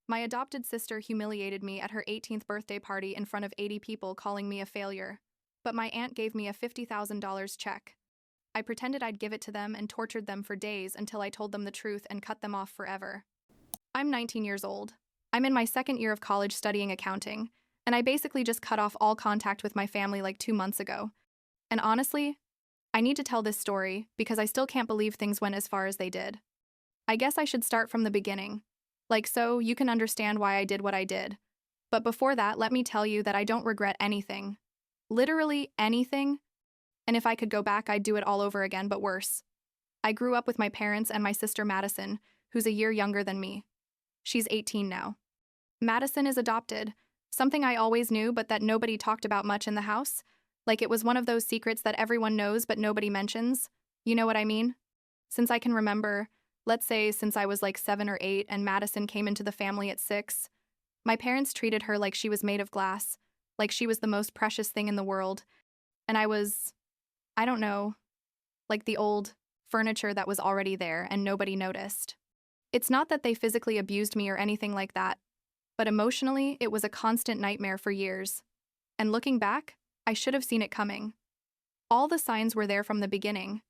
My adopted sister humiliated me at her 18th birthday party in front of 80 people, calling me a failure. But my aunt gave me a $50,000 check. I pretended I'd give it to them and tortured them for days until I told them the truth and cut them off forever. I'm 19 years old. I'm in my second year of college studying accounting, and I basically just cut off all contact with my family like 2 months ago. And honestly, I need to tell this story because I still can't believe things went as far as they did. I guess I should start from the beginning. Like so, you can understand why I did what I did. But before that, let me tell you that I don't regret anything. Literally anything. And if I could go back, I'd do it all over again, but worse. I grew up with my parents and my sister Madison, who's a year younger than me. She's 18 now. Madison is adopted, something I always knew but that nobody talked about much in the house. Like it was one of those secrets that everyone knows but nobody mentions. You know what I mean? Since I can remember, let's say since I was like 7 or 8 and Madison came into the family at 6, my parents treated her like she was made of glass, like she was the most precious thing in the world. And I don't know, like the old furniture that was already there and nobody noticed. It's not that they physically abused me or anything like that, but emotionally, it was a constant nightmare for years. And looking back, I should have seen it coming. All the signs were there from the beginning.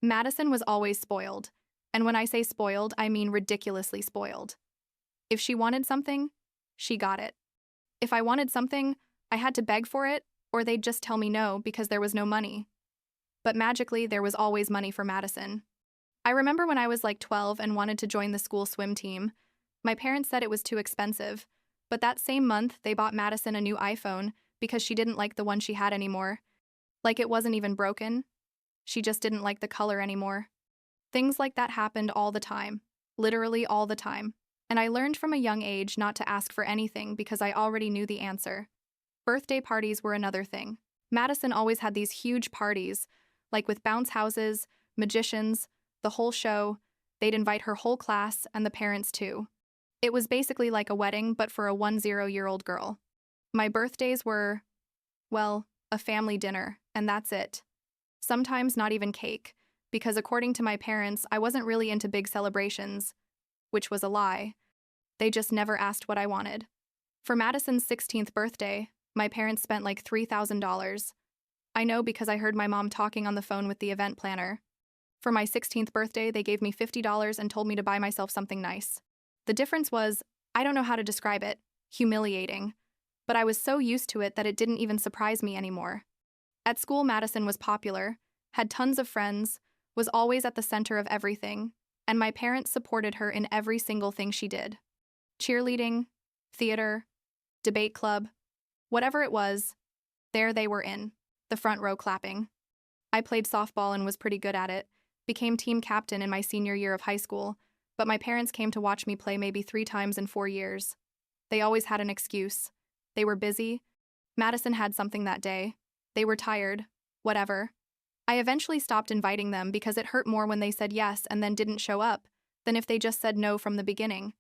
Madison was always spoiled. And when I say spoiled, I mean ridiculously spoiled. If she wanted something, she got it. If I wanted something, I had to beg for it, or they'd just tell me no because there was no money. But magically, there was always money for Madison. I remember when I was like 12 and wanted to join the school swim team. My parents said it was too expensive, but that same month, they bought Madison a new iPhone because she didn't like the one she had anymore. Like it wasn't even broken. She just didn't like the color anymore. Things like that happened all the time, literally all the time. And I learned from a young age not to ask for anything because I already knew the answer. Birthday parties were another thing. Madison always had these huge parties, like with bounce houses, magicians, the whole show. They'd invite her whole class and the parents too. It was basically like a wedding, but for a 10-year-old girl. My birthdays were, well, a family dinner, and that's it. Sometimes not even cake, because according to my parents, I wasn't really into big celebrations, which was a lie. They just never asked what I wanted. For Madison's 16th birthday, my parents spent like $3,000. I know because I heard my mom talking on the phone with the event planner. For my 16th birthday, they gave me $50 and told me to buy myself something nice. The difference was, I don't know how to describe it, humiliating. But I was so used to it that it didn't even surprise me anymore. At school, Madison was popular, had tons of friends, was always at the center of everything, and my parents supported her in every single thing she did. Cheerleading, theater, debate club, whatever it was, there they were in, the front row clapping. I played softball and was pretty good at it, became team captain in my senior year of high school, but my parents came to watch me play maybe 3 times in 4 years. They always had an excuse. They were busy. Madison had something that day. They were tired. Whatever. I eventually stopped inviting them because it hurt more when they said yes and then didn't show up than if they just said no from the beginning.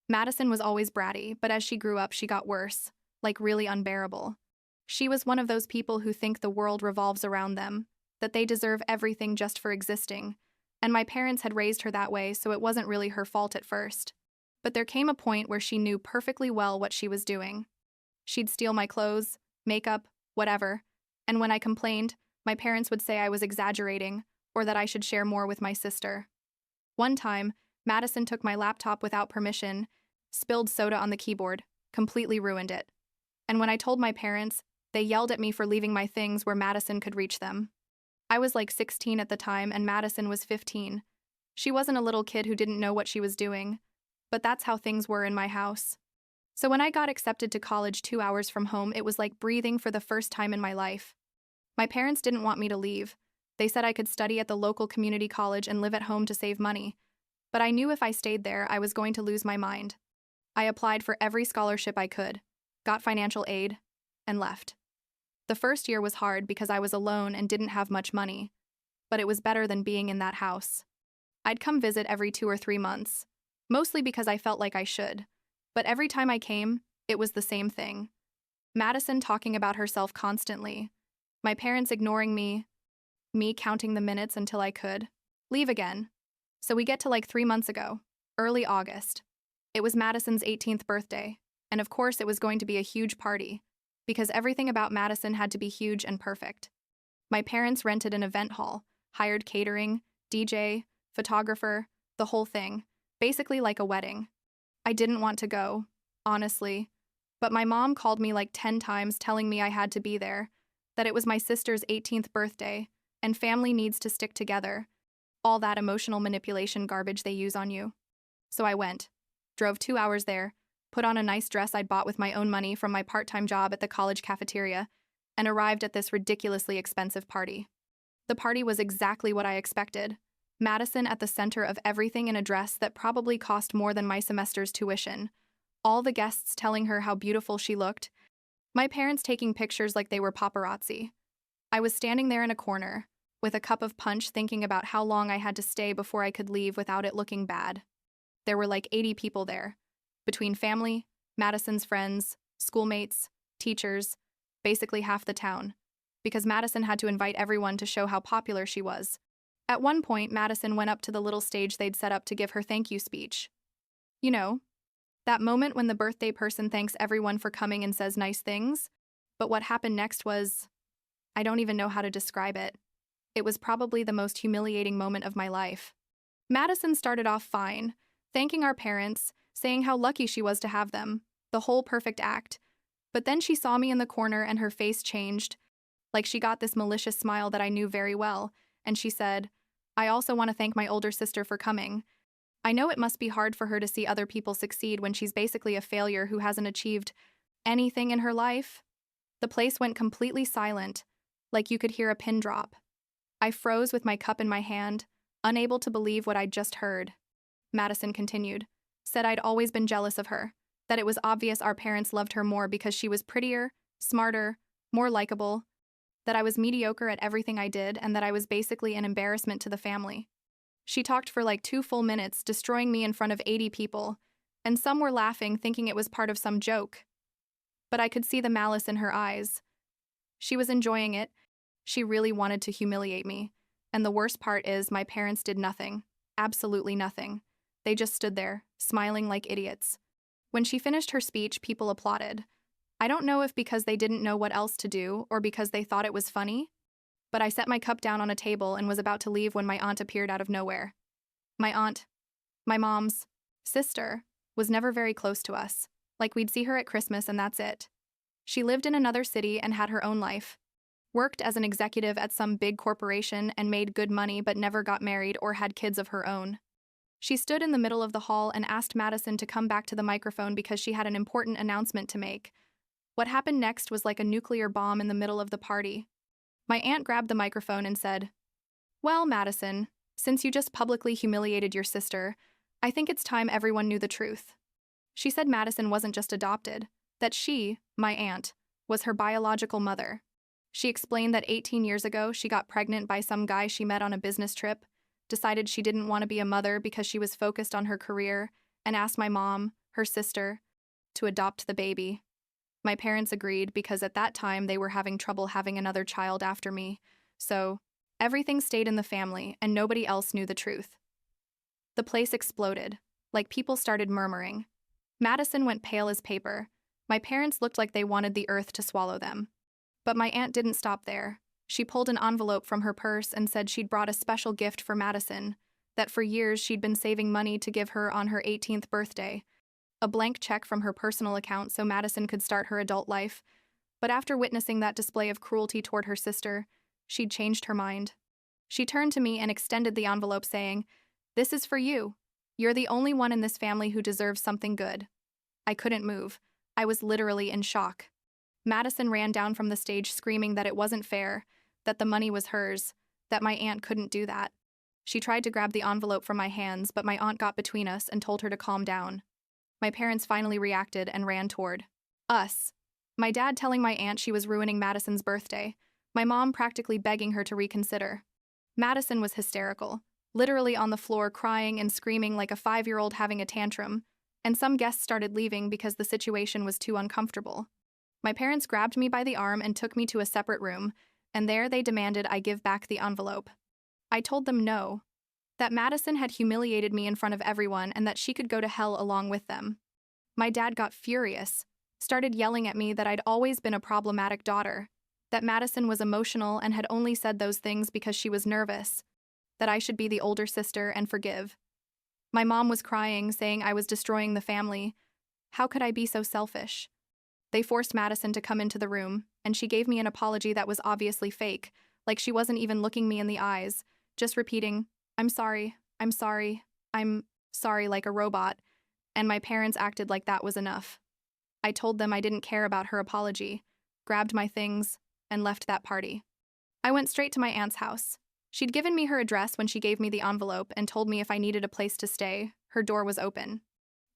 Madison was always bratty, but as she grew up, she got worse, like really unbearable. She was one of those people who think the world revolves around them, that they deserve everything just for existing, and my parents had raised her that way, so it wasn't really her fault at first. But there came a point where she knew perfectly well what she was doing. She'd steal my clothes, makeup, whatever, and when I complained, my parents would say I was exaggerating or that I should share more with my sister. One time, Madison took my laptop without permission, spilled soda on the keyboard, completely ruined it. And when I told my parents, they yelled at me for leaving my things where Madison could reach them. I was like 16 at the time and Madison was 15. She wasn't a little kid who didn't know what she was doing, but that's how things were in my house. So when I got accepted to college 2 hours from home, it was like breathing for the first time in my life. My parents didn't want me to leave. They said I could study at the local community college and live at home to save money. But I knew if I stayed there, I was going to lose my mind. I applied for every scholarship I could, got financial aid, and left. The first year was hard because I was alone and didn't have much money, but it was better than being in that house. I'd come visit every 2 or 3 months, mostly because I felt like I should, but every time I came, it was the same thing. Madison talking about herself constantly, my parents ignoring me counting the minutes until I could leave again. So we get to like 3 months ago, early August. It was Madison's 18th birthday, and of course it was going to be a huge party, because everything about Madison had to be huge and perfect. My parents rented an event hall, hired catering, DJ, photographer, the whole thing, basically like a wedding. I didn't want to go, honestly, but my mom called me like 10 times telling me I had to be there, that it was my sister's 18th birthday, and family needs to stick together. All that emotional manipulation garbage they use on you. So I went, drove 2 hours there, put on a nice dress I'd bought with my own money from my part-time job at the college cafeteria, and arrived at this ridiculously expensive party. The party was exactly what I expected. Madison at the center of everything in a dress that probably cost more than my semester's tuition. All the guests telling her how beautiful she looked. My parents taking pictures like they were paparazzi. I was standing there in a corner, with a cup of punch thinking about how long I had to stay before I could leave without it looking bad. There were like 80 people there, between family, Madison's friends, schoolmates, teachers, basically half the town, because Madison had to invite everyone to show how popular she was. At one point, Madison went up to the little stage they'd set up to give her thank you speech. You know, that moment when the birthday person thanks everyone for coming and says nice things. But what happened next was, I don't even know how to describe it. It was probably the most humiliating moment of my life. Madison started off fine, thanking our parents, saying how lucky she was to have them, the whole perfect act. But then she saw me in the corner and her face changed, like she got this malicious smile that I knew very well, and she said, I also want to thank my older sister for coming. I know it must be hard for her to see other people succeed when she's basically a failure who hasn't achieved anything in her life. The place went completely silent, like you could hear a pin drop. I froze with my cup in my hand, unable to believe what I'd just heard. Madison continued, said I'd always been jealous of her, that it was obvious our parents loved her more because she was prettier, smarter, more likable, that I was mediocre at everything I did, and that I was basically an embarrassment to the family. She talked for like 2 full minutes, destroying me in front of 80 people, and some were laughing, thinking it was part of some joke. But I could see the malice in her eyes. She was enjoying it. She really wanted to humiliate me. And the worst part is my parents did nothing. Absolutely nothing. They just stood there, smiling like idiots. When she finished her speech, people applauded. I don't know if because they didn't know what else to do or because they thought it was funny, but I set my cup down on a table and was about to leave when my aunt appeared out of nowhere. My aunt, my mom's sister, was never very close to us. Like we'd see her at Christmas and that's it. She lived in another city and had her own life. Worked as an executive at some big corporation and made good money but never got married or had kids of her own. She stood in the middle of the hall and asked Madison to come back to the microphone because she had an important announcement to make. What happened next was like a nuclear bomb in the middle of the party. My aunt grabbed the microphone and said, Well, Madison, since you just publicly humiliated your sister, I think it's time everyone knew the truth. She said Madison wasn't just adopted, that she, my aunt, was her biological mother. She explained that 18 years ago she got pregnant by some guy she met on a business trip, decided she didn't want to be a mother because she was focused on her career, and asked my mom, her sister, to adopt the baby. My parents agreed because at that time they were having trouble having another child after me, so everything stayed in the family and nobody else knew the truth. The place exploded, like people started murmuring. Madison went pale as paper. My parents looked like they wanted the earth to swallow them. But my aunt didn't stop there. She pulled an envelope from her purse and said she'd brought a special gift for Madison, that for years she'd been saving money to give her on her 18th birthday. A blank check from her personal account so Madison could start her adult life. But after witnessing that display of cruelty toward her sister, she'd changed her mind. She turned to me and extended the envelope saying, This is for you. You're the only one in this family who deserves something good. I couldn't move. I was literally in shock. Madison ran down from the stage screaming that it wasn't fair, that the money was hers, that my aunt couldn't do that. She tried to grab the envelope from my hands, but my aunt got between us and told her to calm down. My parents finally reacted and ran toward us. My dad telling my aunt she was ruining Madison's birthday, my mom practically begging her to reconsider. Madison was hysterical, literally on the floor crying and screaming like a 5-year-old having a tantrum, and some guests started leaving because the situation was too uncomfortable. My parents grabbed me by the arm and took me to a separate room, and there they demanded I give back the envelope. I told them no. That Madison had humiliated me in front of everyone and that she could go to hell along with them. My dad got furious, started yelling at me that I'd always been a problematic daughter, that Madison was emotional and had only said those things because she was nervous, that I should be the older sister and forgive. My mom was crying, saying I was destroying the family. How could I be so selfish? They forced Madison to come into the room, and she gave me an apology that was obviously fake, like she wasn't even looking me in the eyes, just repeating, I'm sorry, I'm sorry, I'm sorry like a robot, and my parents acted like that was enough. I told them I didn't care about her apology, grabbed my things, and left that party. I went straight to my aunt's house. She'd given me her address when she gave me the envelope and told me if I needed a place to stay, her door was open.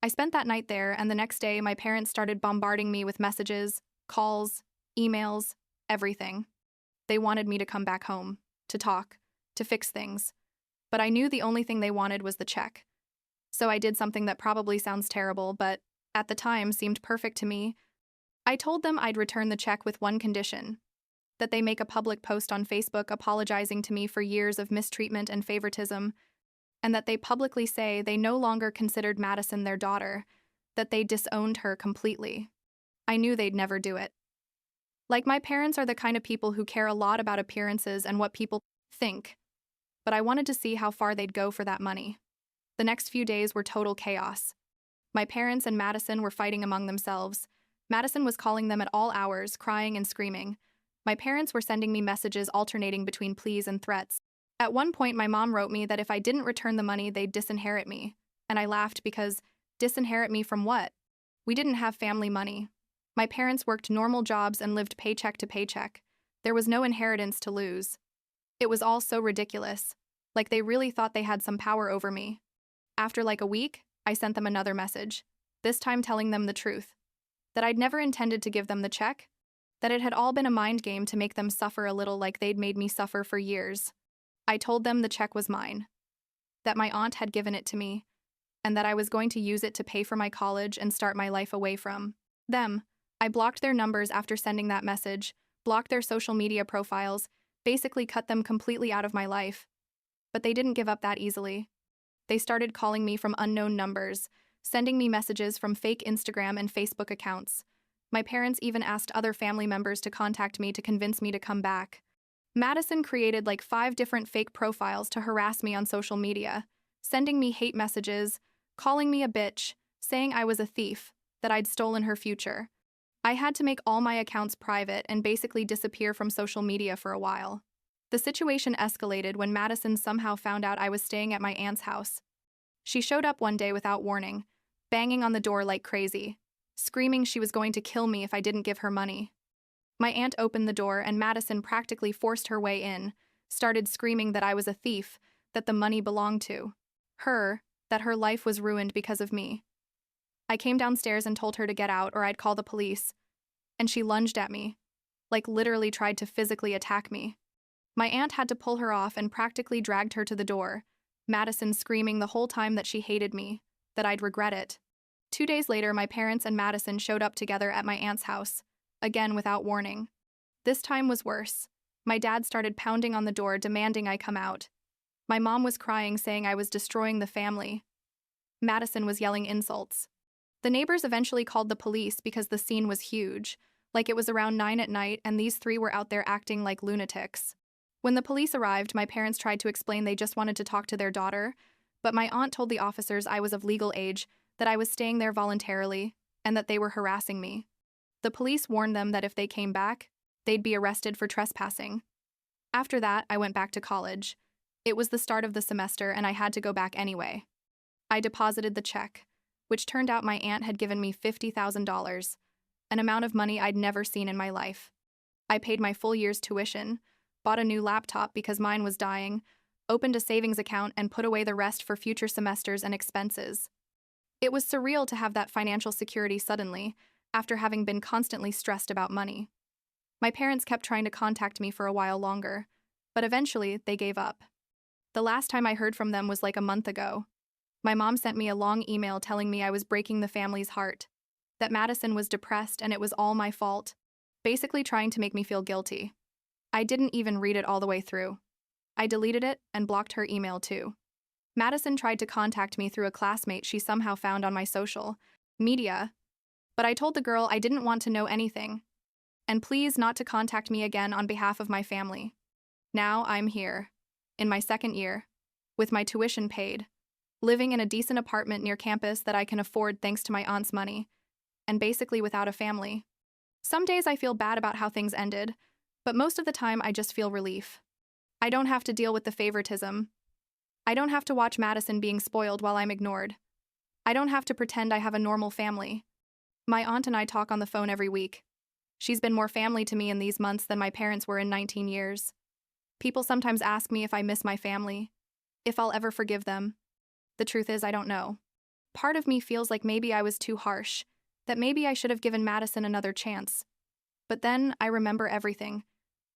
I spent that night there, and the next day my parents started bombarding me with messages, calls, emails, everything. They wanted me to come back home, to talk, to fix things. But I knew the only thing they wanted was the check. So I did something that probably sounds terrible, but at the time seemed perfect to me. I told them I'd return the check with one condition: that they make a public post on Facebook apologizing to me for years of mistreatment and favoritism, and that they publicly say they no longer considered Madison their daughter, that they disowned her completely. I knew they'd never do it. Like, my parents are the kind of people who care a lot about appearances and what people think, but I wanted to see how far they'd go for that money. The next few days were total chaos. My parents and Madison were fighting among themselves. Madison was calling them at all hours, crying and screaming. My parents were sending me messages alternating between pleas and threats. At one point, my mom wrote me that if I didn't return the money, they'd disinherit me. And I laughed because, disinherit me from what? We didn't have family money. My parents worked normal jobs and lived paycheck to paycheck. There was no inheritance to lose. It was all so ridiculous. Like they really thought they had some power over me. After like a week, I sent them another message, this time telling them the truth. That I'd never intended to give them the check. That it had all been a mind game to make them suffer a little like they'd made me suffer for years. I told them the check was mine. That my aunt had given it to me. And that I was going to use it to pay for my college and start my life away from them. I blocked their numbers after sending that message, blocked their social media profiles, basically cut them completely out of my life. But they didn't give up that easily. They started calling me from unknown numbers, sending me messages from fake Instagram and Facebook accounts. My parents even asked other family members to contact me to convince me to come back. Madison created like 5 different fake profiles to harass me on social media, sending me hate messages, calling me a bitch, saying I was a thief, that I'd stolen her future. I had to make all my accounts private and basically disappear from social media for a while. The situation escalated when Madison somehow found out I was staying at my aunt's house. She showed up one day without warning, banging on the door like crazy, screaming she was going to kill me if I didn't give her money. My aunt opened the door and Madison practically forced her way in, started screaming that I was a thief, that the money belonged to her, that her life was ruined because of me. I came downstairs and told her to get out or I'd call the police, and she lunged at me, like literally tried to physically attack me. My aunt had to pull her off and practically dragged her to the door, Madison screaming the whole time that she hated me, that I'd regret it. 2 days later, my parents and Madison showed up together at my aunt's house, again without warning. This time was worse. My dad started pounding on the door, demanding I come out. My mom was crying, saying I was destroying the family. Madison was yelling insults. The neighbors eventually called the police because the scene was huge, like it was around 9 at night and these 3 were out there acting like lunatics. When the police arrived, my parents tried to explain they just wanted to talk to their daughter, but my aunt told the officers I was of legal age, that I was staying there voluntarily, and that they were harassing me. The police warned them that if they came back, they'd be arrested for trespassing. After that, I went back to college. It was the start of the semester and I had to go back anyway. I deposited the check, which turned out my aunt had given me $50,000, an amount of money I'd never seen in my life. I paid my full year's tuition, bought a new laptop because mine was dying, opened a savings account, and put away the rest for future semesters and expenses. It was surreal to have that financial security suddenly, after having been constantly stressed about money. My parents kept trying to contact me for a while longer, but eventually they gave up. The last time I heard from them was like a month ago. My mom sent me a long email telling me I was breaking the family's heart, that Madison was depressed and it was all my fault, basically trying to make me feel guilty. I didn't even read it all the way through. I deleted it and blocked her email too. Madison tried to contact me through a classmate she somehow found on my social media, but I told the girl I didn't want to know anything, and please not to contact me again on behalf of my family. Now I'm here, in my second year, with my tuition paid, living in a decent apartment near campus that I can afford thanks to my aunt's money, and basically without a family. Some days I feel bad about how things ended, but most of the time I just feel relief. I don't have to deal with the favoritism. I don't have to watch Madison being spoiled while I'm ignored. I don't have to pretend I have a normal family. My aunt and I talk on the phone every week. She's been more family to me in these months than my parents were in 19 years. People sometimes ask me if I miss my family, if I'll ever forgive them. The truth is, I don't know. Part of me feels like maybe I was too harsh, that maybe I should have given Madison another chance. But then I remember everything.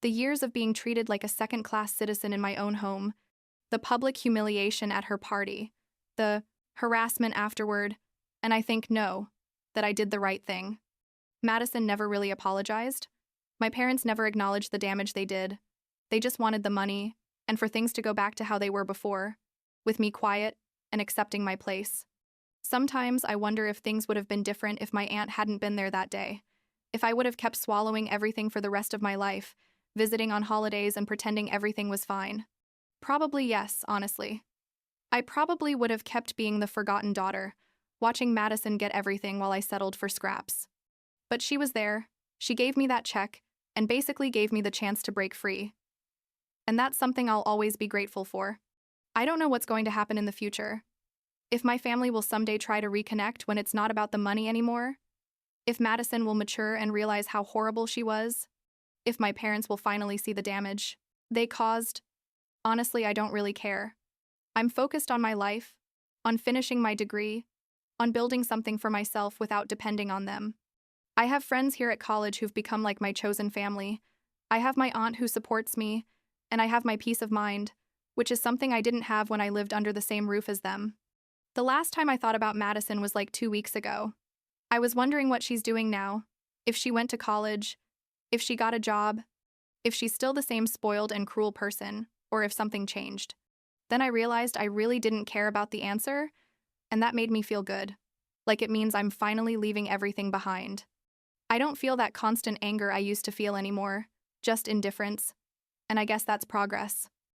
The years of being treated like a second-class citizen in my own home, the public humiliation at her party, the harassment afterward, and I think no, that I did the right thing. Madison never really apologized. My parents never acknowledged the damage they did. They just wanted the money, and for things to go back to how they were before, with me quiet and accepting my place. Sometimes I wonder if things would have been different if my aunt hadn't been there that day, if I would have kept swallowing everything for the rest of my life, visiting on holidays and pretending everything was fine. Probably yes, honestly. I probably would have kept being the forgotten daughter, watching Madison get everything while I settled for scraps. But she was there, she gave me that check, and basically gave me the chance to break free. And that's something I'll always be grateful for. I don't know what's going to happen in the future. If my family will someday try to reconnect when it's not about the money anymore. If Madison will mature and realize how horrible she was. If my parents will finally see the damage they caused. Honestly, I don't really care. I'm focused on my life, on finishing my degree, on building something for myself without depending on them. I have friends here at college who've become like my chosen family. I have my aunt who supports me, and I have my peace of mind, which is something I didn't have when I lived under the same roof as them. The last time I thought about Madison was like 2 weeks ago. I was wondering what she's doing now, if she went to college, if she got a job, if she's still the same spoiled and cruel person, or if something changed. Then I realized I really didn't care about the answer, and that made me feel good. Like it means I'm finally leaving everything behind. I don't feel that constant anger I used to feel anymore, just indifference. And I guess that's progress.